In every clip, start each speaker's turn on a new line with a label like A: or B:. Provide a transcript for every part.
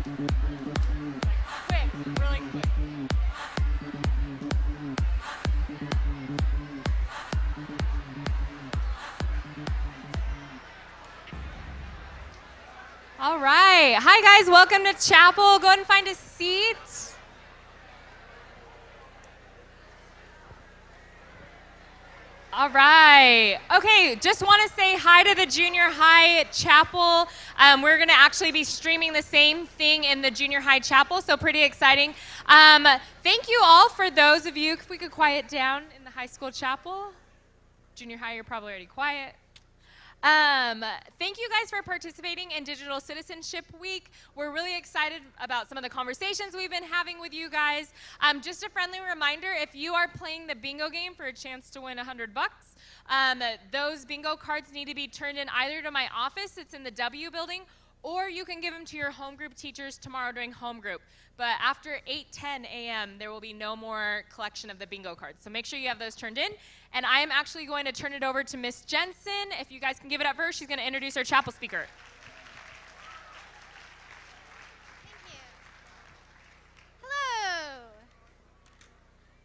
A: Quick, really quick. All right. Hi, guys. Welcome to chapel. Go ahead and find a seat. All right. Okay, just want to say hi to the junior high chapel. We're going to actually be streaming the same thing in the junior high chapel, so pretty exciting. Thank you all for those of you, if we could quiet down in the high school chapel. Junior high, you're probably already quiet. Thank you guys for participating in Digital Citizenship Week. We're really excited about some of the conversations we've been having with you guys. Just a friendly reminder, if you are playing the bingo game for a chance to win $100, those bingo cards need to be turned in either to my office, it's in the W building, or you can give them to your home group teachers tomorrow during home group. But after 8:10 a.m., there will be no more collection of the bingo cards. So make sure you have those turned in. And I am actually going to turn it over to Miss Jensen. If you guys can give it up for her, she's going to introduce our chapel speaker.
B: Thank you. Hello.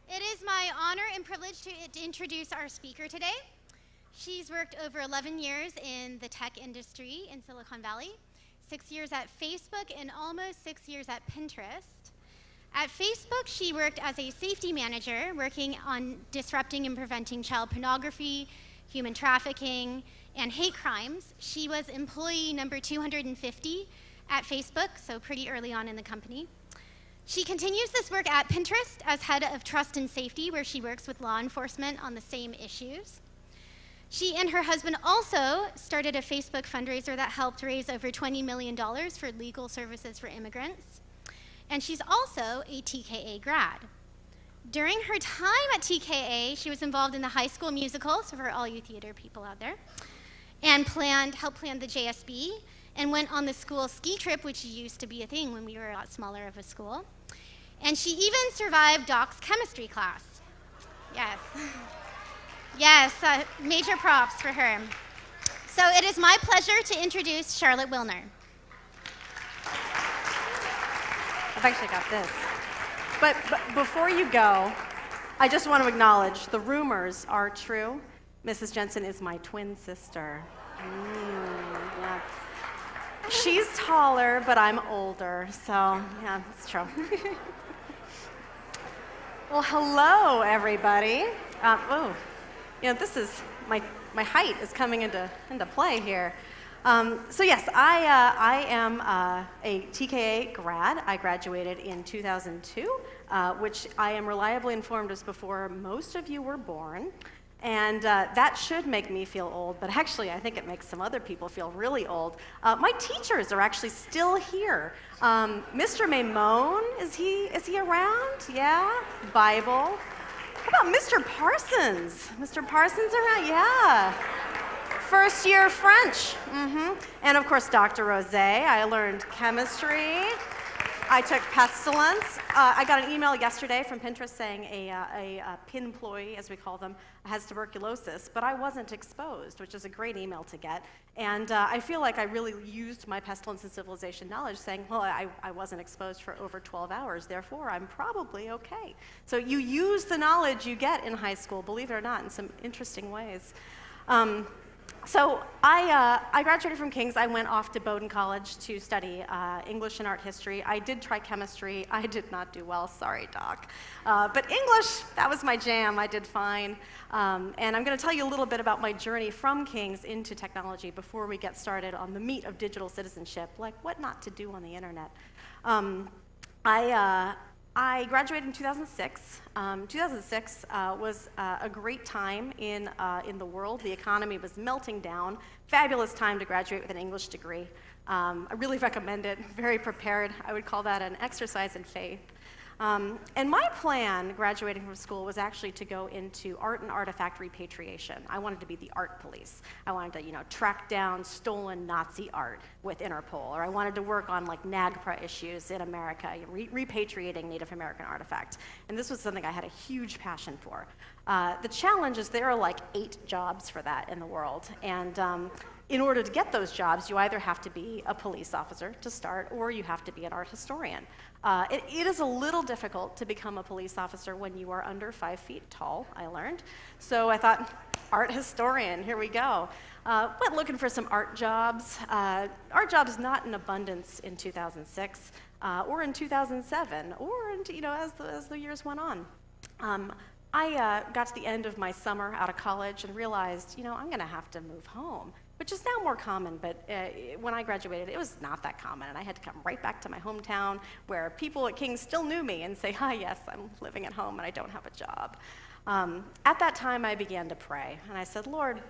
B: It is my honor and privilege to introduce our speaker today. She's worked over 11 years in the tech industry in Silicon Valley, 6 years at Facebook, and almost 6 years at Pinterest. At Facebook, she worked as a safety manager, working on disrupting and preventing child pornography, human trafficking, and hate crimes. She was employee number 250 at Facebook, so pretty early on in the company. She continues this work at Pinterest as head of trust and safety, where she works with law enforcement on the same issues. She and her husband also started a Facebook fundraiser that helped raise over $20 million for legal services for immigrants. And she's also a TKA grad. During her time at TKA, she was involved in the high school musical, so for all you theater people out there, and helped plan the JSB, and went on the school ski trip, which used to be a thing when we were a lot smaller of a school. And she even survived Doc's chemistry class. Yes. Yes, major props for her. So it is my pleasure to introduce Charlotte Wilner.
C: I've actually got this. But before you go, I just want to acknowledge the rumors are true. Mrs. Jensen is my twin sister. Yeah. She's taller, but I'm older, so yeah, it's true. Well, hello, everybody. This is my height is coming into play here. So yes, I am a TKA grad. I graduated in 2002, which I am reliably informed was before most of you were born. And that should make me feel old, but actually I think it makes some other people feel really old. My teachers are actually still here. Mr. Maimone, is he around? Yeah, Bible. How about Mr. Parsons? Mr. Parsons around? Yeah. First year French. And of course, Dr. Rose. I learned chemistry. I took pestilence. I got an email yesterday from Pinterest saying a pin employee, as we call them, has tuberculosis, but I wasn't exposed, which is a great email to get. And I feel like I really used my pestilence and civilization knowledge saying, well, I wasn't exposed for over 12 hours, therefore I'm probably okay. So you use the knowledge you get in high school, believe it or not, in some interesting ways. So I graduated from King's. I went off to Bowdoin College to study English and art history. I did try chemistry. I did not do well, sorry, Doc. But English, that was my jam. I did fine. And I'm going to tell you a little bit about my journey from King's into technology before we get started on the meat of digital citizenship, like what not to do on the internet. I graduated in 2006. 2006 was a great time in the world. The economy was melting down. Fabulous time to graduate with an English degree. I really recommend it. Very prepared. I would call that an exercise in faith. And my plan, graduating from school, was actually to go into art and artifact repatriation. I wanted to be the art police. I wanted to, track down stolen Nazi art with Interpol, or I wanted to work on like NAGPRA issues in America, repatriating Native American artifacts. And this was something I had a huge passion for. The challenge is there are like 8 jobs for that in the world, and in order to get those jobs, you either have to be a police officer to start, or you have to be an art historian. It is a little difficult to become a police officer when you are under 5 feet tall, I learned. So I thought, art historian, here we go. Went looking for some art jobs. Art jobs not in abundance in 2006, or in 2007, or as the years went on. I got to the end of my summer out of college and realized, I'm going to have to move home, which is now more common, but when I graduated, it was not that common, and I had to come right back to my hometown where people at King's still knew me and say, hi, yes, I'm living at home and I don't have a job. At that time, I began to pray, and I said, Lord,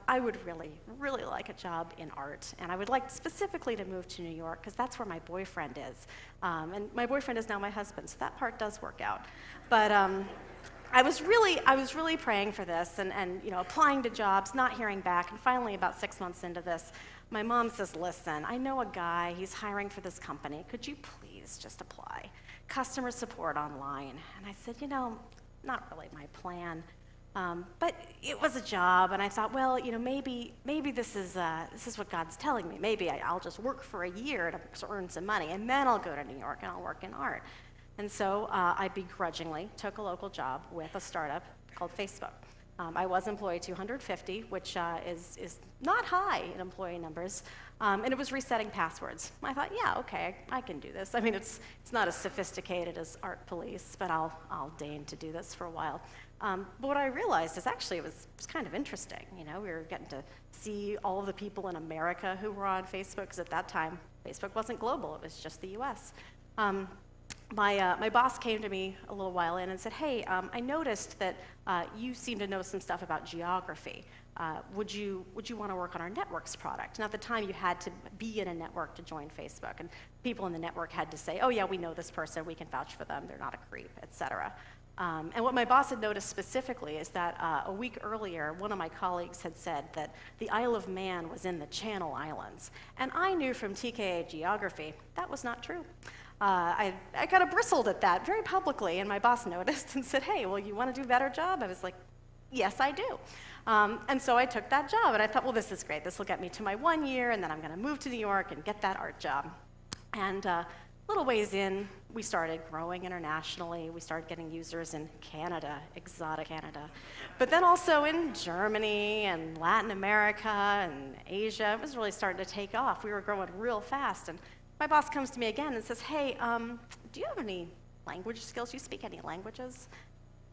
C: I would really, really like a job in art, and I would like specifically to move to New York, because that's where my boyfriend is. And my boyfriend is now my husband, so that part does work out. But I was really praying for this and applying to jobs, not hearing back, and finally about 6 months into this, my mom says, listen, I know a guy, he's hiring for this company, could you please just apply? Customer support online. And I said, not really my plan, but it was a job, and I thought, well, maybe this is what God's telling me. Maybe I'll just work for a year to earn some money, and then I'll go to New York and I'll work in art. And so I begrudgingly took a local job with a startup called Facebook. I was employee 250, which is not high in employee numbers, and it was resetting passwords. I thought, yeah, okay, I can do this. I mean, it's not as sophisticated as Art Police, but I'll deign to do this for a while. But what I realized is actually it was kind of interesting. We were getting to see all of the people in America who were on Facebook, because at that time, Facebook wasn't global, it was just the US. My boss came to me a little while in and said, hey, I noticed that you seem to know some stuff about geography. Would you want to work on our networks product? And at the time, you had to be in a network to join Facebook, and people in the network had to say, oh yeah, we know this person, we can vouch for them, they're not a creep, et cetera. And what my boss had noticed specifically is that a week earlier, one of my colleagues had said that the Isle of Man was in the Channel Islands. And I knew from TKA geography that was not true. I kind of bristled at that very publicly, and my boss noticed and said, hey, well, you want to do a better job? I was like, yes, I do. And so I took that job, and I thought, well, this is great. This will get me to my 1 year, and then I'm going to move to New York and get that art job. And little ways in, we started growing internationally. We started getting users in Canada, exotic Canada, but then also in Germany and Latin America and Asia. It was really starting to take off. We were growing real fast, and my boss comes to me again and says, hey, do you have any language skills? Do you speak any languages?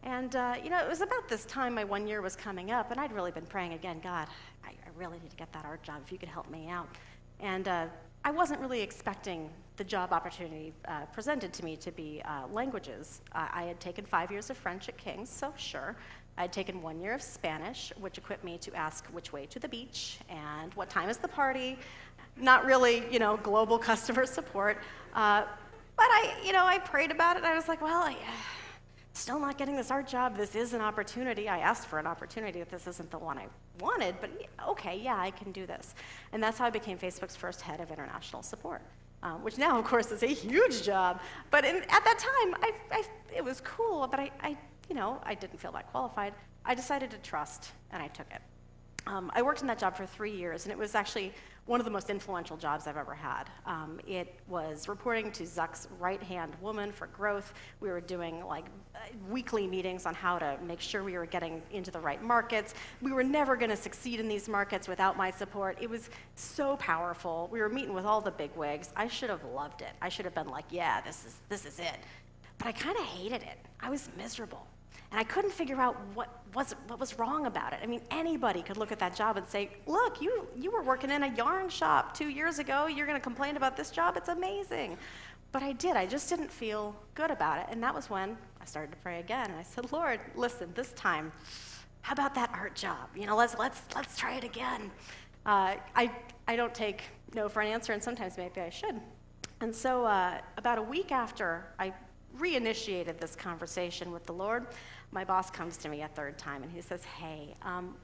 C: And it was about this time my 1 year was coming up, and I'd really been praying again, God, I really need to get that art job, if you could help me out. And I wasn't really expecting the job opportunity presented to me to be languages. I had taken 5 years of French at King's, so sure. I had taken 1 year of Spanish, which equipped me to ask which way to the beach and what time is the party. Not really, global customer support. But I prayed about it, and I was like, well, still not getting this art job. This is an opportunity. I asked for an opportunity. If this isn't the one I wanted, but okay, yeah, I can do this. And that's how I became Facebook's first head of international support, which now, of course, is a huge job. But at that time, it was cool, but I didn't feel that qualified. I decided to trust, and I took it. I worked in that job for 3 years, and it was actually one of the most influential jobs I've ever had. It was reporting to Zuck's right-hand woman for growth. We were doing weekly meetings on how to make sure we were getting into the right markets. We were never going to succeed in these markets without my support. It was so powerful. We were meeting with all the bigwigs. I should have loved it. I should have been like, yeah, this is it. But I kind of hated it. I was miserable. And I couldn't figure out what was wrong about it. I mean, anybody could look at that job and say, look, you were working in a yarn shop 2 years ago. You're going to complain about this job? It's amazing. But I did. I just didn't feel good about it. And that was when I started to pray again. And I said, Lord, listen, this time, how about that art job? Let's try it again. I don't take no for an answer, and sometimes maybe I should. And so about a week after I reinitiated this conversation with the Lord, my boss comes to me a third time, and he says, hey,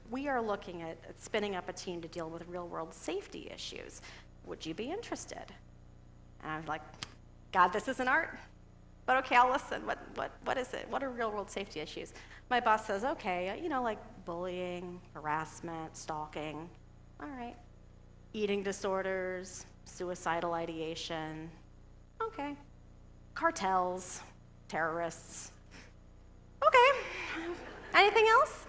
C: we are looking at spinning up a team to deal with real-world safety issues. Would you be interested? And I was like, God, this isn't art, but okay, I'll listen. What is it? What are real-world safety issues? My boss says, okay, like bullying, harassment, stalking. All right. eating disorders, suicidal ideation, okay, cartels, terrorists, okay. Anything else?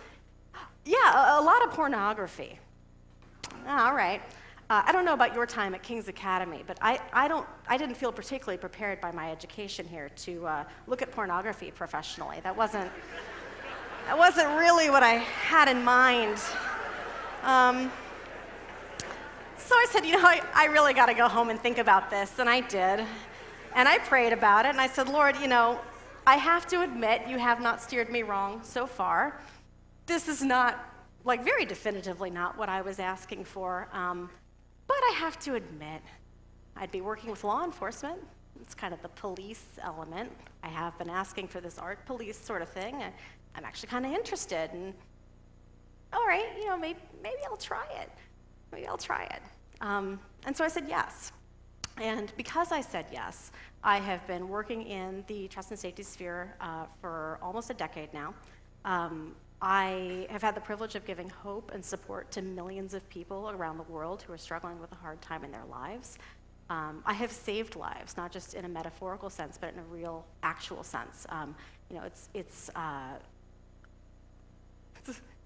C: Yeah, a lot of pornography. All right. I don't know about your time at King's Academy, but I didn't feel particularly prepared by my education here to look at pornography professionally. That wasn't really what I had in mind. So I said, I really got to go home and think about this, and I did. And I prayed about it, and I said, Lord, I have to admit you have not steered me wrong so far. This is not, very definitively not what I was asking for. But I have to admit, I'd be working with law enforcement. It's kind of the police element. I have been asking for this art police sort of thing. I'm actually kind of interested. And all right, maybe I'll try it. Maybe I'll try it. And so I said yes. And because I said yes, I have been working in the trust and safety sphere for almost a decade now. I have had the privilege of giving hope and support to millions of people around the world who are struggling with a hard time in their lives. I have saved lives, not just in a metaphorical sense, but in a real, actual sense. It's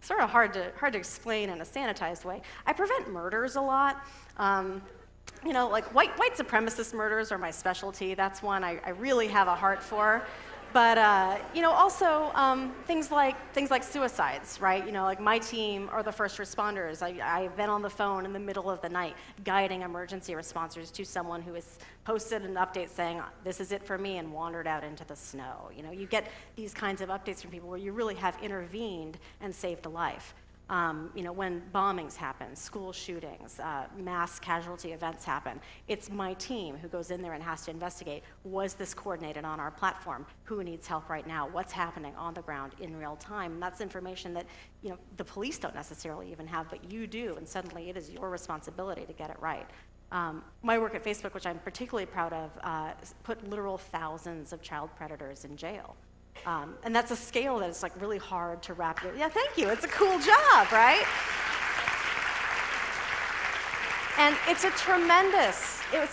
C: sort of hard to explain in a sanitized way. I prevent murders a lot. White supremacist murders are my specialty. That's one I really have a heart for. But also things like suicides, right? Like my team are the first responders. I've been on the phone in the middle of the night guiding emergency responders to someone who has posted an update saying, this is it for me, and wandered out into the snow. You get these kinds of updates from people where you really have intervened and saved a life. When bombings happen, school shootings, mass casualty events happen, it's my team who goes in there and has to investigate, was this coordinated on our platform? Who needs help right now? What's happening on the ground in real time? And that's information that the police don't necessarily even have, but you do, and suddenly it is your responsibility to get it right. My work at Facebook, which I'm particularly proud of, put literal thousands of child predators in jail. And that's a scale that is really hard to wrap your, yeah, thank you, it's a cool job, right? And it's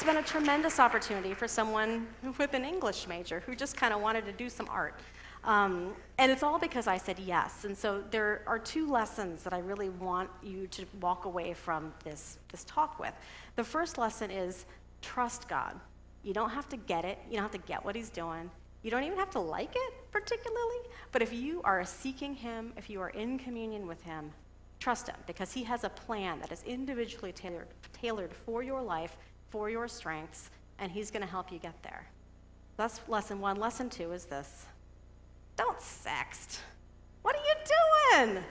C: been a tremendous opportunity for someone with an English major who just kind of wanted to do some art. And it's all because I said yes. And so there are two lessons that I really want you to walk away from this talk with. The first lesson is trust God. You don't have to get it. You don't have to get what he's doing. You don't even have to like it particularly, but if you are seeking him, if you are in communion with him, trust him, because he has a plan that is individually tailored for your life, for your strengths, and he's going to help you get there. That's lesson one. Lesson two is this. Don't sext. What are you doing?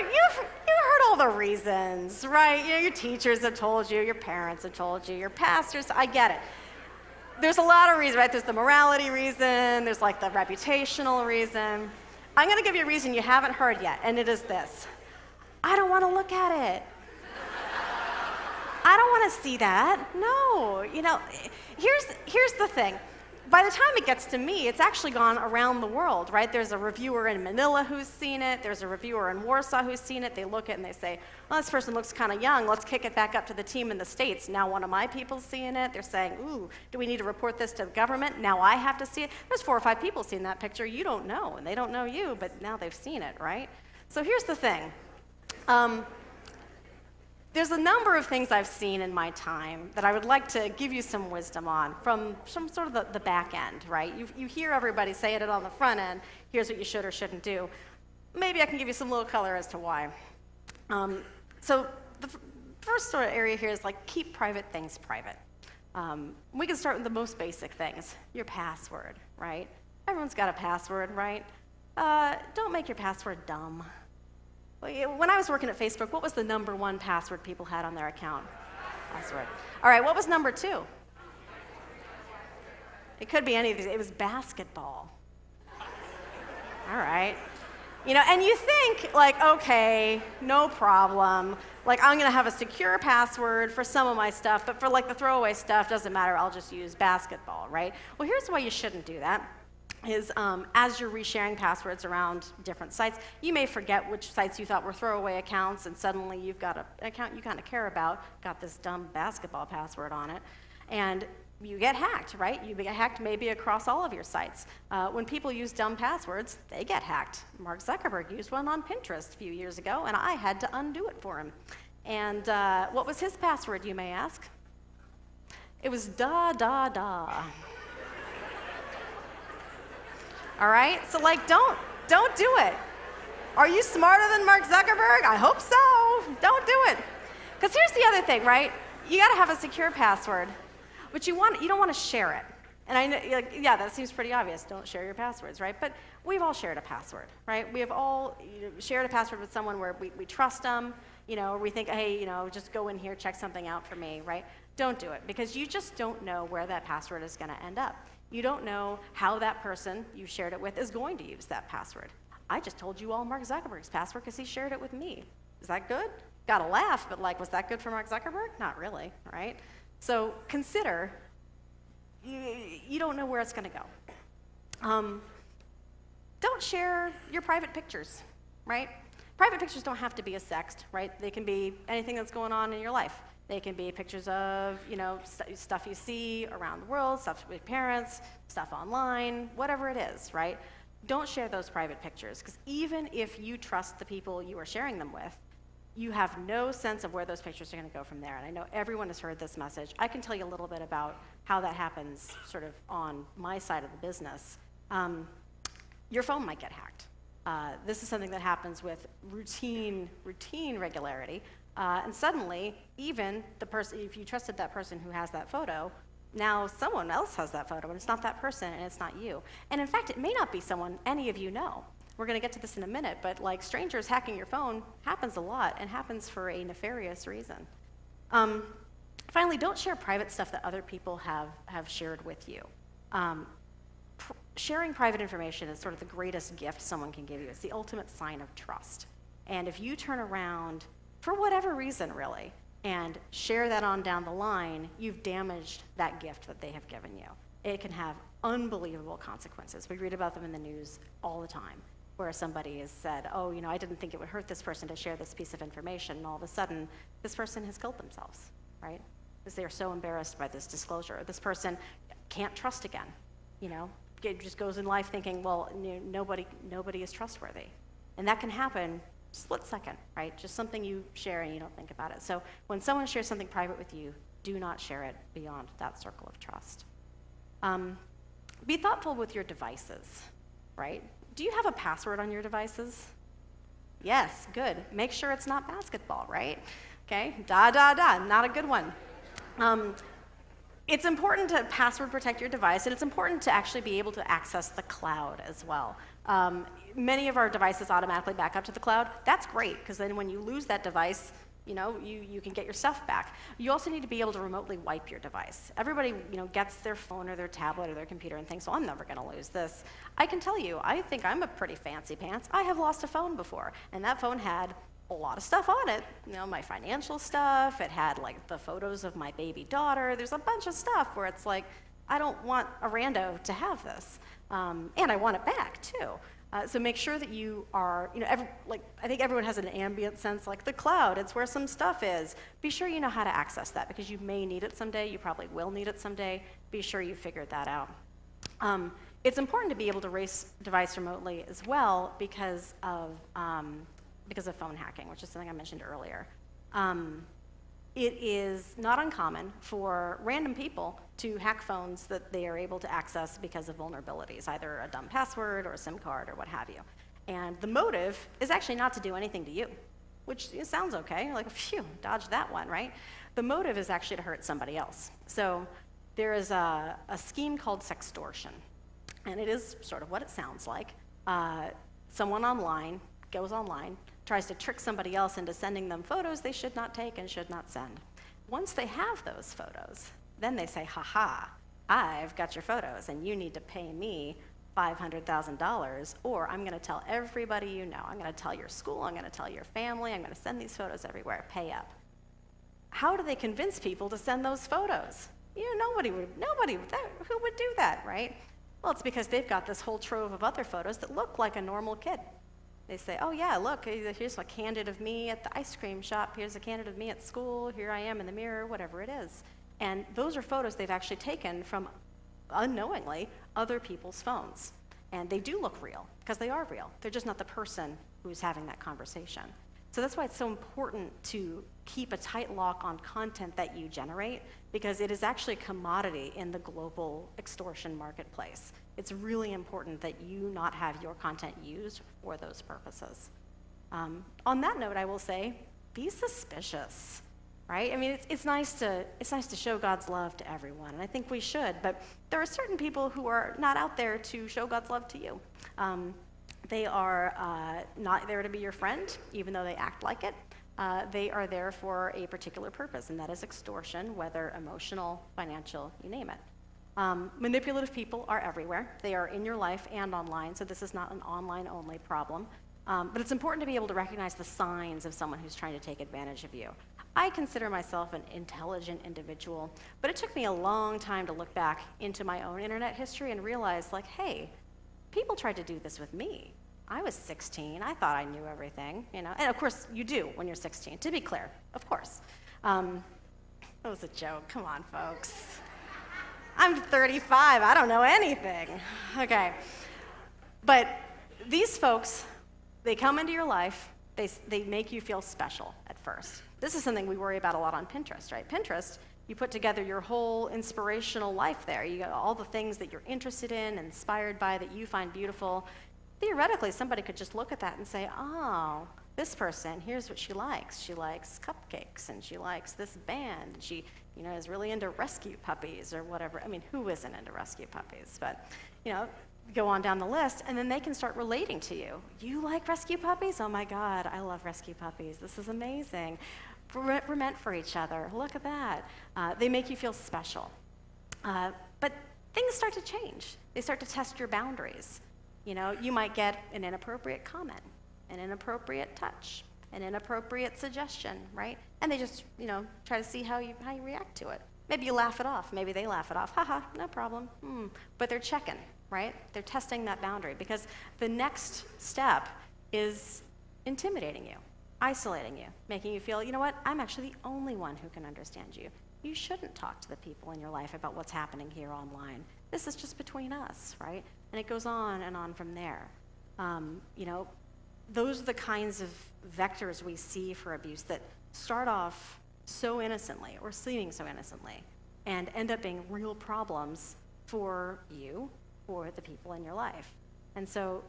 C: You've heard all the reasons, right? Your teachers have told you, your parents have told you, your pastors, I get it. There's a lot of reasons, right? There's the morality reason, there's the reputational reason. I'm gonna give you a reason you haven't heard yet, and it is this. I don't wanna look at it. I don't wanna see that, no. Here's the thing. By the time it gets to me, it's actually gone around the world, right? There's a reviewer in Manila who's seen it. There's a reviewer in Warsaw who's seen it. They look at it and they say, well, this person looks kind of young. Let's kick it back up to the team in the States. Now one of my people's seeing it. They're saying, ooh, do we need to report this to the government? Now I have to see it. There's 4 or 5 people seeing that picture. You don't know, and they don't know you, but now they've seen it, right? So here's the thing. There's a number of things I've seen in my time that I would like to give you some wisdom on from some sort of the back end, right? You hear everybody saying it on the front end, here's what you should or shouldn't do. Maybe I can give you some little color as to why. So the first sort of area here is keep private things private. We can start with the most basic things, your password, right? Everyone's got a password, right? Don't make your password dumb. When I was working at Facebook, what was the number 1 password people had on their account? Password. All right, what was number 2? It could be any of these. It was basketball. All right. And you think, okay, no problem. I'm going to have a secure password for some of my stuff, but for the throwaway stuff, doesn't matter. I'll just use basketball, right? Well, here's why you shouldn't do that. is as you're resharing passwords around different sites, you may forget which sites you thought were throwaway accounts, and suddenly you've got an account you kind of care about, got this dumb basketball password on it, and you get hacked, right? You get hacked maybe across all of your sites. When people use dumb passwords, they get hacked. Mark Zuckerberg used one on Pinterest a few years ago, and I had to undo it for him. And what was his password, you may ask? It was da, da, da. All right, so like, don't do it. Are you smarter than Mark Zuckerberg? I hope so. Don't do it. Because here's the other thing, right? You got to have a secure password, but you don't want to share it. And I know, yeah, that seems pretty obvious. Don't share your passwords, right? But we've all shared a password, right? We have all shared a password with someone where we trust them, or we think, hey, just go in here, check something out for me, right? Don't do it, because you just don't know where that password is going to end up. You don't know how that person you shared it with is going to use that password. I just told you all Mark Zuckerberg's password because he shared it with me. Is that good? Got to laugh, but was that good for Mark Zuckerberg? Not really, right? So consider, you don't know where it's going to go. Don't share your private pictures, right? Private pictures don't have to be a sext, right? They can be anything that's going on in your life. They can be pictures of, stuff you see around the world, stuff with parents, stuff online, whatever it is, right? Don't share those private pictures, because even if you trust the people you are sharing them with, you have no sense of where those pictures are going to go from there. And I know everyone has heard this message. I can tell you a little bit about how that happens sort of on my side of the business. Your phone might get hacked. This is something that happens with routine regularity. And suddenly, even the person, if you trusted that person who has that photo, now someone else has that photo, and it's not that person, and it's not you. And in fact, it may not be someone any of you know. We're going to get to this in a minute, but strangers hacking your phone happens a lot, and happens for a nefarious reason. Finally, don't share private stuff that other people have shared with you. Sharing private information is sort of the greatest gift someone can give you. It's the ultimate sign of trust. And if you turn around, for whatever reason really, and share that on down the line, you've damaged that gift that they have given you. It can have unbelievable consequences. We read about them in the news all the time, where somebody has said, oh, I didn't think it would hurt this person to share this piece of information, and all of a sudden, this person has killed themselves, right? Because they are so embarrassed by this disclosure. This person can't trust again, It just goes in life thinking, well, nobody is trustworthy. And that can happen split second, right? Just something you share and you don't think about it. So when someone shares something private with you, do not share it beyond that circle of trust. Be thoughtful with your devices, right? Do you have a password on your devices? Yes, good. Make sure it's not basketball, right? Okay, not a good one. It's important to password protect your device, and it's important to actually be able to access the cloud as well. Many of our devices automatically back up to the cloud. That's great, because then when you lose that device, you can get your stuff back. You also need to be able to remotely wipe your device. Everybody, gets their phone or their tablet or their computer and thinks, well, I'm never going to lose this. I can tell you, I think I'm a pretty fancy pants. I have lost a phone before, and that phone had a lot of stuff on it. My financial stuff. It had the photos of my baby daughter. There's a bunch of stuff where it's I don't want a rando to have this, and I want it back too. So make sure that you are, I think everyone has an ambient sense, the cloud, it's where some stuff is. Be sure you know how to access that, because you may need it someday. You probably will need it someday. Be sure you figured that out. It's important to be able to erase device remotely as well because of phone hacking, which is something I mentioned earlier. It is not uncommon for random people to hack phones that they are able to access because of vulnerabilities, either a dumb password or a SIM card or what have you. And the motive is actually not to do anything to you, which sounds okay. You're phew, dodged that one, right? The motive is actually to hurt somebody else. So there is a scheme called sextortion, and it is sort of what it sounds like. Someone goes online, tries to trick somebody else into sending them photos they should not take and should not send. Once they have those photos, then they say, ha, I've got your photos, and you need to pay me $500,000, or I'm going to tell everybody you know. I'm going to tell your school, I'm going to tell your family, I'm going to send these photos everywhere, pay up. How do they convince people to send those photos? Who would do that, right? Well, it's because they've got this whole trove of other photos that look like a normal kid. They say, oh yeah, look, here's a candid of me at the ice cream shop, here's a candid of me at school, here I am in the mirror, whatever it is. And those are photos they've actually taken from, unknowingly, other people's phones. And they do look real, because they are real. They're just not the person who's having that conversation. So that's why it's so important to keep a tight lock on content that you generate, because it is actually a commodity in the global extortion marketplace. It's really important that you not have your content used for those purposes. On that note, I will say, be suspicious, right? I mean, it's nice to show God's love to everyone, and I think we should, but there are certain people who are not out there to show God's love to you. They are not there to be your friend, even though they act like it. They are there for a particular purpose, and that is extortion, whether emotional, financial, you name it. Manipulative people are everywhere. They are in your life and online, so this is not an online-only problem. But it's important to be able to recognize the signs of someone who's trying to take advantage of you. I consider myself an intelligent individual, but it took me a long time to look back into my own internet history and realize, like, hey, people tried to do this with me. I was 16. I thought I knew everything, you know. And of course, you do when you're 16, to be clear, of course. That was a joke. Come on, folks. I'm 35. I don't know anything. Okay. But these folks, they come into your life. They make you feel special at first. This is something we worry about a lot on Pinterest, right? Pinterest, you put together your whole inspirational life there. You got all the things that you're interested in, inspired by, that you find beautiful. Theoretically, somebody could just look at that and say, oh, this person, here's what she likes. She likes cupcakes, and she likes this band. And she, is really into rescue puppies or whatever. I mean, who isn't into rescue puppies? But, go on down the list, and then they can start relating to you. You like rescue puppies? Oh my God, I love rescue puppies. This is amazing. We're meant for each other. Look at that. They make you feel special. But things start to change. They start to test your boundaries. You might get an inappropriate comment, an inappropriate touch, an inappropriate suggestion, right? And they just, try to see how you react to it. Maybe you laugh it off. Maybe they laugh it off. Haha, no problem. But they're checking, right? They're testing that boundary, because the next step is intimidating you, isolating you, making you feel, you know what? I'm actually the only one who can understand you. You shouldn't talk to the people in your life about what's happening here online. This is just between us, right? And it goes on and on from there. Those are the kinds of vectors we see for abuse that start off so innocently, or seeming so innocently, and end up being real problems for you, for the people in your life. And so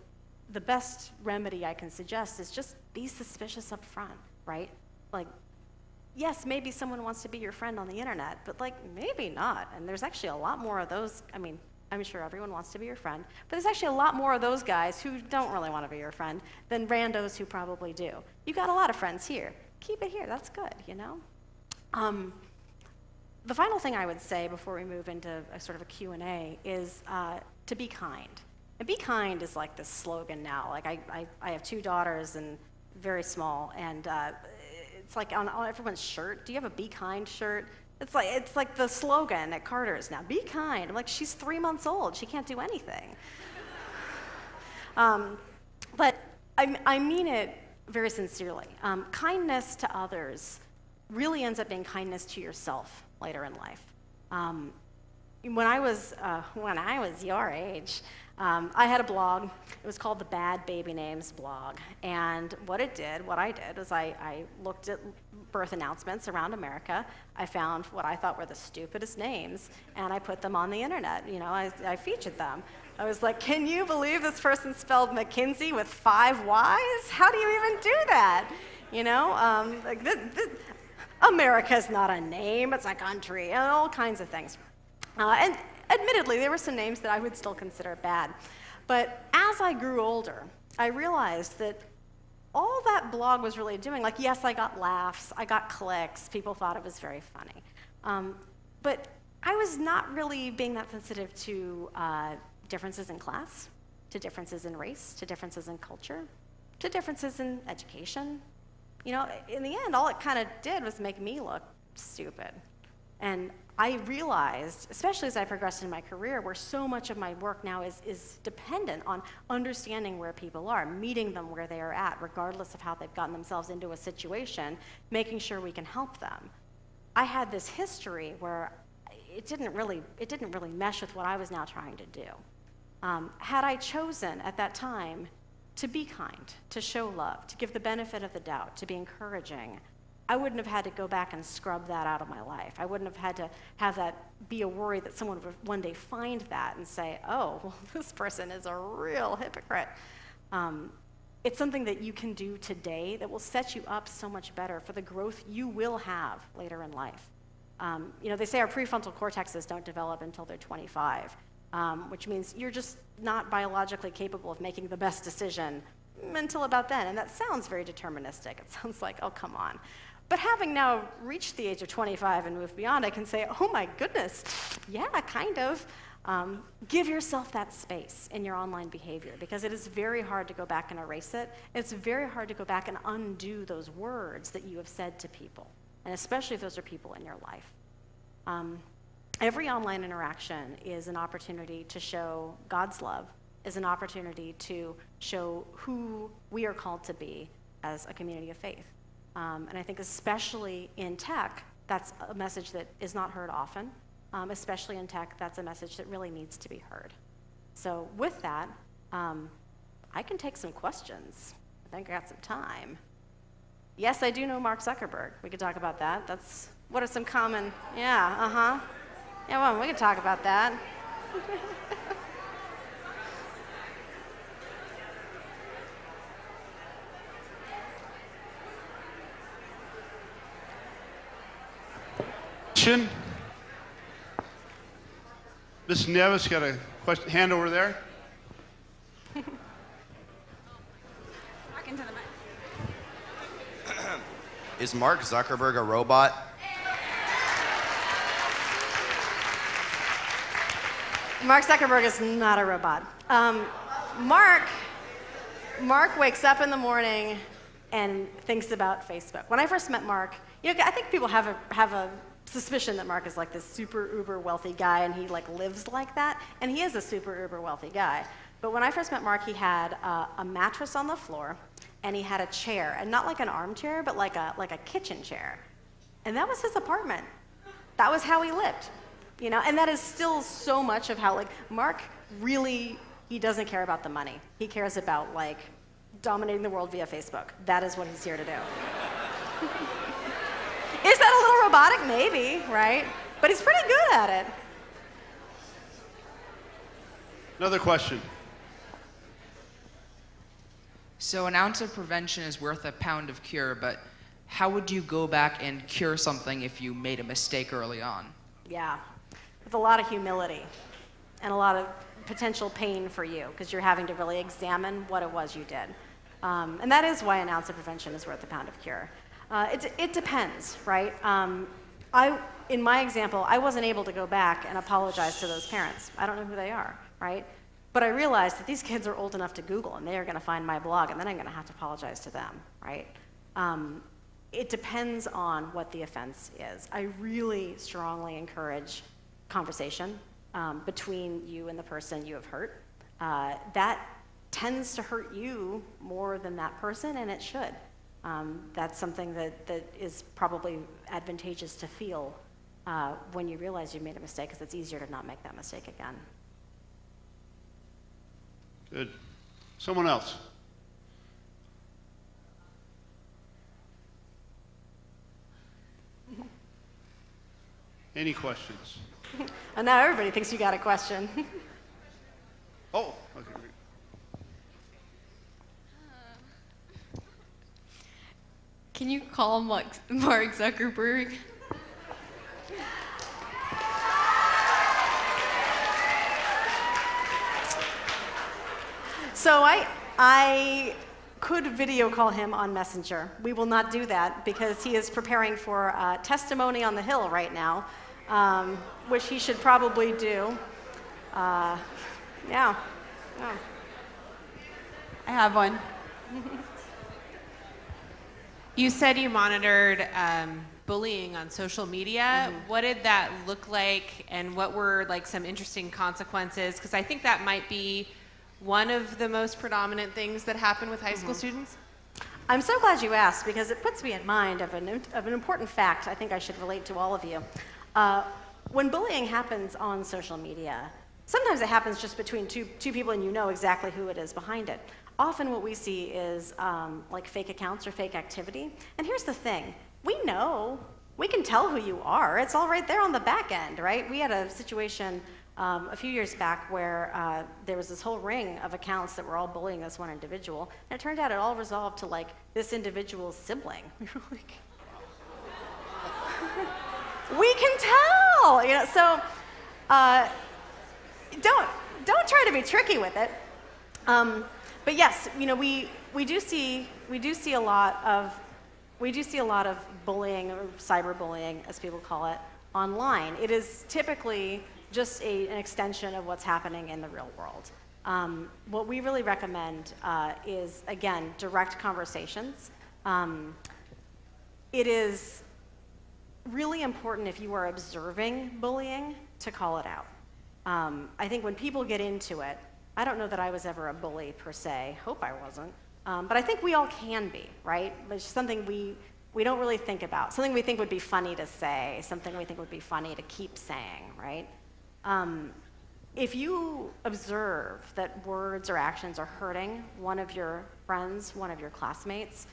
C: the best remedy I can suggest is just be suspicious up front, right? Like, yes, maybe someone wants to be your friend on the internet, but maybe not. And there's actually a lot more of those. I mean, I'm sure everyone wants to be your friend, but there's actually a lot more of those guys who don't really want to be your friend than randos who probably do. You got a lot of friends here. Keep it here. That's good, The final thing I would say before we move into a sort of a Q&A is to be kind. And be kind is like this slogan now. Like I have 2 daughters and very small, and it's like on everyone's shirt. Do you have a Be Kind shirt? It's like the slogan at Carter's now. Be kind. I'm like, she's 3 months old. She can't do anything. But I mean it very sincerely. Kindness to others really ends up being kindness to yourself later in life. When I was your age, I had a blog. It was called the Bad Baby Names blog. And what I did was I looked at birth announcements around America. I found what I thought were the stupidest names, and I put them on the internet. I featured them. I was like, can you believe this person spelled McKinsey with 5 Y's? How do you even do that? America's not a name, it's a country, and all kinds of things. And admittedly, there were some names that I would still consider bad. But as I grew older, I realized that all that blog was really doing, yes, I got laughs, I got clicks, people thought it was very funny. But I was not really being that sensitive to differences in class, to differences in race, to differences in culture, to differences in education. In the end, all it kind of did was make me look stupid. And I realized, especially as I progressed in my career, where so much of my work now is dependent on understanding where people are, meeting them where they are at, regardless of how they've gotten themselves into a situation, making sure we can help them. I had this history where it didn't really mesh with what I was now trying to do. Had I chosen at that time to be kind, to show love, to give the benefit of the doubt, to be encouraging, I wouldn't have had to go back and scrub that out of my life. I wouldn't have had to have that be a worry that someone would one day find that and say, oh, well, this person is a real hypocrite. It's something that you can do today that will set you up so much better for the growth you will have later in life. They say our prefrontal cortexes don't develop until they're 25, which means you're just not biologically capable of making the best decision until about then. And that sounds very deterministic. It sounds like, oh, come on. But having now reached the age of 25 and moved beyond, I can say, oh my goodness, yeah, kind of. Give yourself that space in your online behavior, because it is very hard to go back and erase it. It's very hard to go back and undo those words that you have said to people, and especially if those are people in your life. Every online interaction is an opportunity to show God's love, is an opportunity to show who we are called to be as a community of faith. And I think especially in tech, that's a message that is not heard often. Especially in tech, that's a message that really needs to be heard. So with that, I can take some questions. I think I got some time. Yes, I do know Mark Zuckerberg. We could talk about that. What are some common, yeah, Yeah, well, we could talk about that.
D: Miss Nevis got a question, hand over there.
E: Is Mark Zuckerberg a robot?
C: Mark Zuckerberg is not a robot. Mark wakes up in the morning and thinks about Facebook. When I first met Mark, I think people have a suspicion that Mark is like this super uber wealthy guy and he lives like that, and he is a super uber wealthy guy. But when I first met Mark, he had a mattress on the floor and he had a chair, and not like an armchair, but like a kitchen chair. And that was his apartment. That was how he lived. And that is still so much of how Mark really, he doesn't care about the money. He cares about dominating the world via Facebook. That is what he's here to do. Is that a little robotic? Maybe, right? But he's pretty good at it.
D: Another question.
F: So an ounce of prevention is worth a pound of cure, but how would you go back and cure something if you made a mistake early on?
C: Yeah, with a lot of humility and a lot of potential pain for you, because you're having to really examine what it was you did. And that is why an ounce of prevention is worth a pound of cure. It depends, right? In my example, I wasn't able to go back and apologize to those parents. I don't know who they are, right? But I realized that these kids are old enough to Google, and they are going to find my blog, and then I'm going to have to apologize to them, right? It depends on what the offense is. I really strongly encourage conversation between you and the person you have hurt. That tends to hurt you more than that person, and it should. That's something that is probably advantageous to feel when you realize you made a mistake, because it's easier to not make that mistake again.
D: Good. Someone else. Any questions?
C: And now everybody thinks you got a question.
D: Oh, okay, great.
G: Can you call Mark Zuckerberg?
C: So I could video call him on Messenger. We will not do that because he is preparing for testimony on the Hill right now, which he should probably do. Yeah.
G: I have one.
H: You said you monitored bullying on social media. What did that look like, and what were like some interesting consequences? Because I think that might be one of the most predominant things that happen with high school students.
C: I'm so glad you asked, because it puts me in mind of an important fact I think I should relate to all of you. When bullying happens on social media, sometimes it happens just between two people and you know exactly who it is behind it. Often what we see is like fake accounts or fake activity. And here's the thing, we know, we can tell who you are. It's all right there on the back end, right? We had a situation a few years back where there was this whole ring of accounts that were all bullying this one individual, and it turned out it all resolved to like this individual's sibling. We were like, we can tell, you know. So don't try to be tricky with it. But yes, you know, we do see a lot of bullying, or cyberbullying, as people call it, online. It is typically just an extension of what's happening in the real world. What we really recommend is, again, direct conversations. It is really important, if you are observing bullying, to call it out. I think when people get into it, I don't know that I was ever a bully per se, hope I wasn't, but I think we all can be, right? It's something we don't really think about, something we think would be funny to say, something we think would be funny to keep saying, right? If you observe that words or actions are hurting one of your friends, one of your classmates,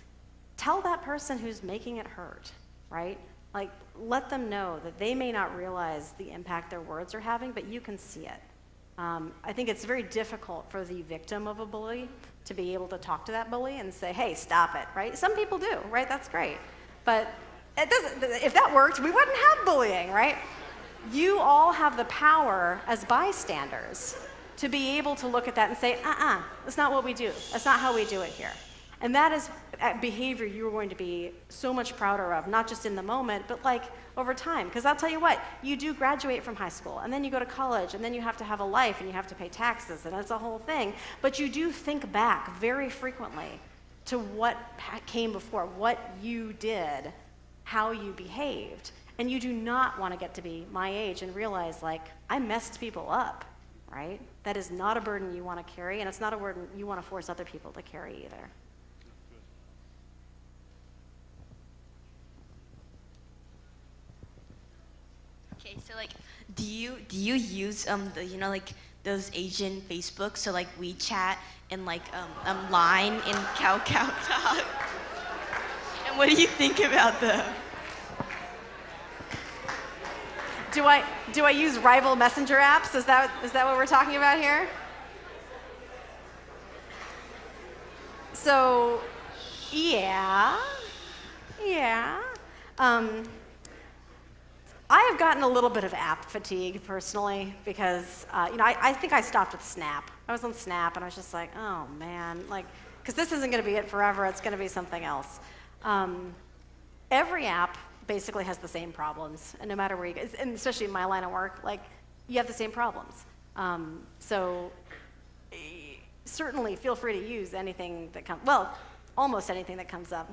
C: tell that person who's making it hurt, right? Like, let them know that they may not realize the impact their words are having, but you can see it. I think it's very difficult for the victim of a bully to be able to talk to that bully and say, hey, stop it, right? Some people do, right? That's great. But it doesn't, if that worked, we wouldn't have bullying, right? You all have the power as bystanders to be able to look at that and say, that's not what we do. That's not how we do it here. And that is behavior you're going to be so much prouder of, not just in the moment, but like over time. Because I'll tell you what, you do graduate from high school, and then you go to college, and then you have to have a life, and you have to pay taxes, and it's a whole thing. But you do think back very frequently to what came before, what you did, how you behaved. And you do not want to get to be my age and realize, like, I messed people up, right? That is not a burden you want to carry, and it's not a burden you want to force other people to carry either.
G: Okay, so like, do you use like those Asian Facebook, so like WeChat and like Line and Kakao Talk? And what do you think about them?
C: Do I use rival messenger apps? Is that what we're talking about here? So, yeah. I have gotten a little bit of app fatigue personally because I think I stopped with Snap. I was on Snap and I was just like, oh man, like, because this isn't going to be it forever. It's going to be something else. Every app basically has the same problems, and no matter where you go, and especially in my line of work, like, you have the same problems. So certainly feel free to use anything that comes, well, almost anything that comes up.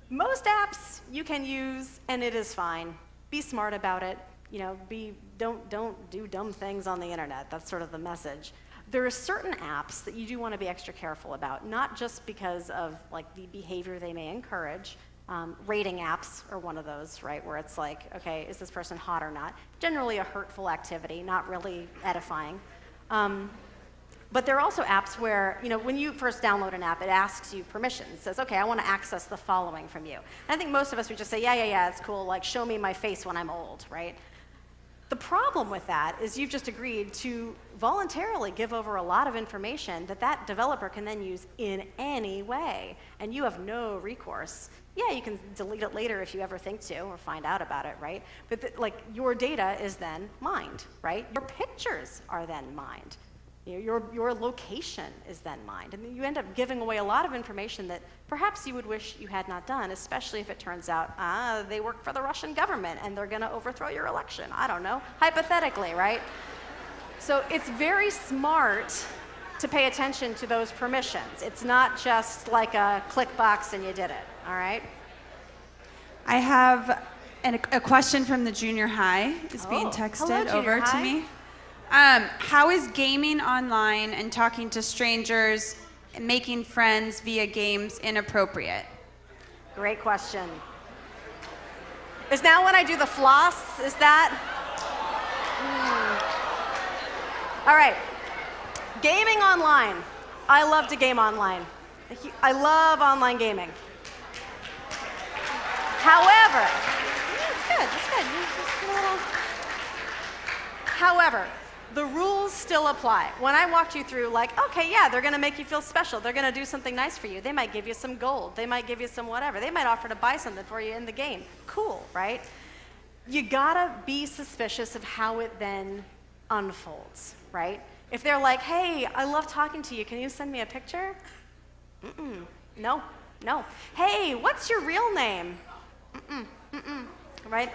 C: Most apps you can use, and it is fine. Be smart about it. You know, don't do dumb things on the internet. That's sort of the message. There are certain apps that you do want to be extra careful about, not just because of like the behavior they may encourage. Rating apps are one of those, right, where it's like, okay, is this person hot or not? Generally a hurtful activity, not really edifying. But there are also apps where, you know, when you first download an app, it asks you permission. It says, okay, I want to access the following from you. And I think most of us would just say, yeah, it's cool, like, show me my face when I'm old, right? The problem with that is you've just agreed to voluntarily give over a lot of information that developer can then use in any way, and you have no recourse. Yeah, you can delete it later if you ever think to or find out about it, right? But like, your data is then mined, right? Your pictures are then mined. You know, your location is then mined, and you end up giving away a lot of information that perhaps you would wish you had not done, especially if it turns out, they work for the Russian government and they're gonna overthrow your election. I don't know, hypothetically, right? So it's very smart to pay attention to those permissions. It's not just like a click box and you did it, all right?
I: I have a question from the junior high. It's being texted
C: hello, junior
I: over to
C: high.
I: me. How is gaming online and talking to strangers and making friends via games inappropriate?
C: Great question. Is now when I do the floss? Is that? All right. Gaming online. I love to game online. I love online gaming. However, it's good. It's good. Just a little. However, the rules still apply. When I walked you through, like, okay, yeah, they're going to make you feel special. They're going to do something nice for you. They might give you some gold. They might give you some whatever. They might offer to buy something for you in the game. Cool, right? You got to be suspicious of how it then unfolds, right? If they're like, hey, I love talking to you. Can you send me a picture? No. Hey, what's your real name? Right?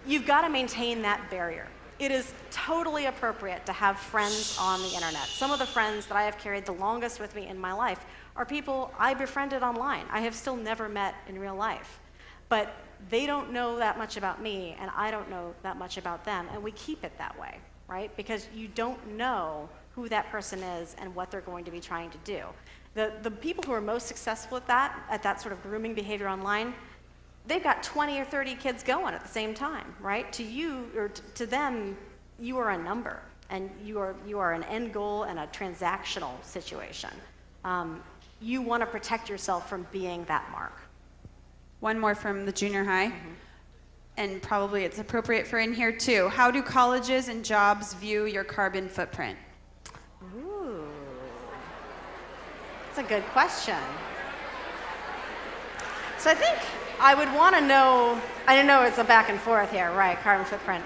C: You've got to maintain that barrier. It is totally appropriate to have friends on the internet. Some of the friends that I have carried the longest with me in my life are people I befriended online. I have still never met in real life. But they don't know that much about me, and I don't know that much about them, and we keep it that way, right? Because you don't know who that person is and what they're going to be trying to do. The people who are most successful at that sort of grooming behavior online, they've got 20 or 30 kids going at the same time, right? To you, or to them, you are a number, and you are an end goal and a transactional situation. You want to protect yourself from being that mark.
I: One more from the junior high, and probably it's appropriate for in here too. How do colleges and jobs view your carbon footprint?
C: Ooh, that's a good question. So I think I would want to know, I didn't know it's a back and forth here, right, carbon footprint.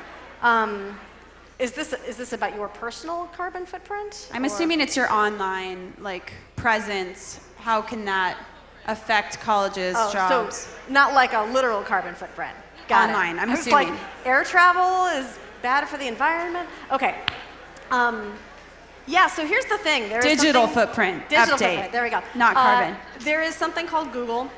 C: Is this about your personal carbon footprint?
I: I'm assuming it's your online, like, presence. How can that affect colleges, jobs?
C: So not like a literal carbon footprint. Got
I: Online,
C: it.
I: I'm
C: It's
I: assuming.
C: like air travel is bad for the environment. Okay. Yeah, so here's the thing. There is
I: Digital
C: something-
I: footprint,
C: Digital
I: update.
C: footprint, there we go.
I: Not carbon.
C: There is something called Google.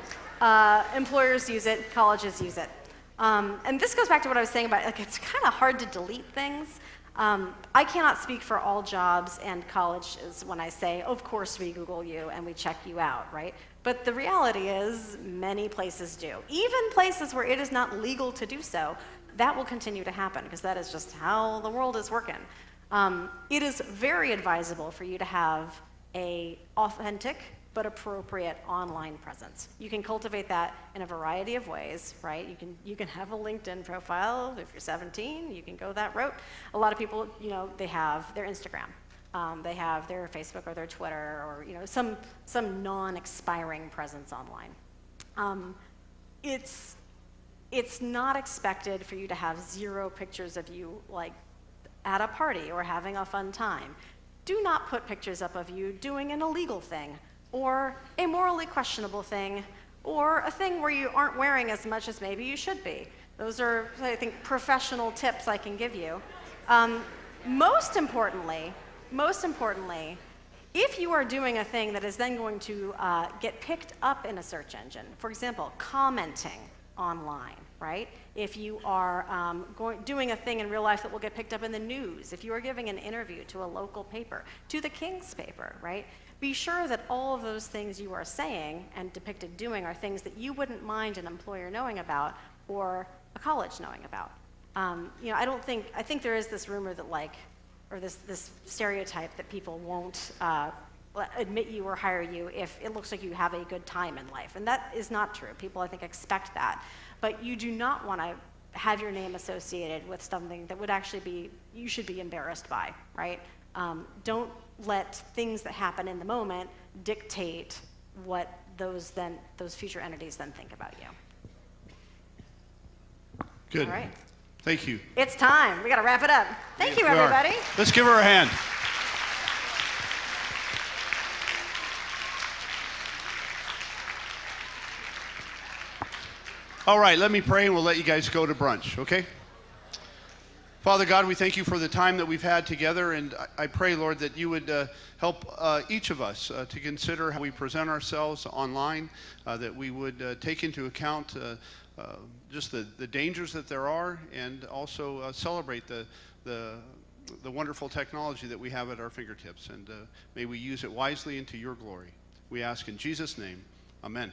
C: Employers use it, colleges use it. And this goes back to what I was saying about, like, it's kind of hard to delete things. I cannot speak for all jobs and colleges when I say, of course we Google you and we check you out, right? But the reality is many places do. Even places where it is not legal to do so, that will continue to happen because that is just how the world is working. It is very advisable for you to have an authentic but appropriate online presence. You can cultivate that in a variety of ways, right? You can have a LinkedIn profile if you're 17. You can go that route. A lot of people, they have their Instagram. They have their Facebook or their Twitter or some non-expiring presence online. It's not expected for you to have 0 pictures of you like at a party or having a fun time. Do not put pictures up of you doing an illegal thing or a morally questionable thing or a thing where you aren't wearing as much as maybe you should be. Those are, I think, professional tips I can give you. Most importantly, if you are doing a thing that is then going to get picked up in a search engine, for example, commenting online, right? If you are doing a thing in real life that will get picked up in the news, if you are giving an interview to a local paper, to the King's paper, right? Be sure that all of those things you are saying and depicted doing are things that you wouldn't mind an employer knowing about or a college knowing about. I think there is this rumor that or this stereotype that people won't admit you or hire you if it looks like you have a good time in life. And that is not true. People, I think, expect that. But you do not want to have your name associated with something that would actually you should be embarrassed by, right? Don't let things that happen in the moment dictate what those future entities then think about you.
D: Good.
C: All right.
D: Thank you.
C: It's time. We got to wrap it up. Thank you,
D: We are.
C: everybody.
D: Let's give her a hand. All right, let me pray and we'll let you guys go to brunch, okay? Father God, we thank you for the time that we've had together, and I pray, Lord, that you would help each of us to consider how we present ourselves online, that we would take into account just the dangers that there are, and also celebrate the wonderful technology that we have at our fingertips. And may we use it wisely into your glory. We ask in Jesus' name, amen.